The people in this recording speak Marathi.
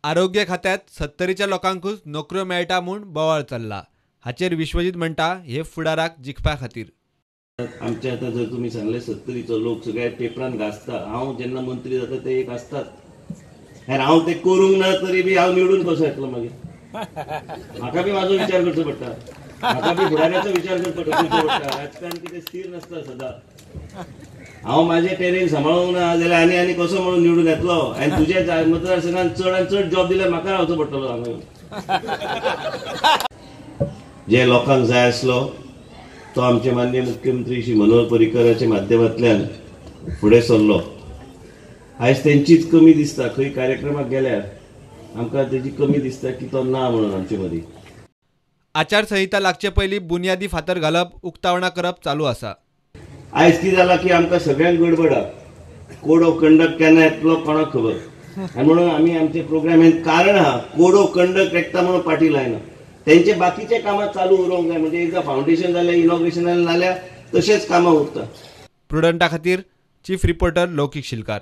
आरोग्य खात्यात 70च्या लोकांकूच नोकऱ्यो मेळटा म्हूण बोवाळ चल्ला. हाचेर विश्वजीत म्हणटा हे फुडाराक जिखपा खातीर. आमच्या आता जर तुम्ही सांगले 70चो लोक सगळ्या पेपरान गाजता. हांव जेन्ना मंत्री जाता ते एक आसतात. हांव ते करूंक ना तरी बी हांव निवडून कसो येतलो मागीर. म्हाका बी म्हाजो विचार करचो पडटा. म्हाका बी फुडाऱ्याचो विचार करचो पडटा. राजकारण कितें स्थिर नासता सदां. हांव माझे टेरीन सांबाळूंक ना जाल्यार आनी कसो म्हणून निवडून येतलो. आनी तुज्या मतदारसंघात चड आनी चड जॉब दिल्यार म्हाका रावचो पडटलो हांगा. जे लोकांक जाय आसलो तो आमचे माननीय मुख्यमंत्री श्री मनोहर पर्रीकराच्या माध्यमांतल्यान फुडें सरलो. आयज तेंचीच कमी दिसता. खंय कार्यक्रमाक गेल्यार आमकां तेजी कमी दिसता की तो ना म्हणून आमचे मदीं. आचारसंहिता लागचे पयलीं बुनयादी फातर घालप, उक्तावणां करप चालू आसा. आयज कितें जालां की आमकां सगळ्यांक गडबड आहा. कोड ऑफ कंडक्ट केन्ना येतलो कोणाक खबर. आनी म्हणून आमी आमचे प्रोग्रामीन कारण आहा कोड ऑफ कंडक्ट एकता म्हणून पाटी लायना. तेंचे बाकीचे कामां चालू उरोवंक जाय. म्हणजे एकदां फावंडेशन जालें, इनॉग्रेशन जालें जाल्यार तशेंच कामां उरता. प्रुडंटा खातीर चीफ रिपोर्टर लौकीक शिलकार.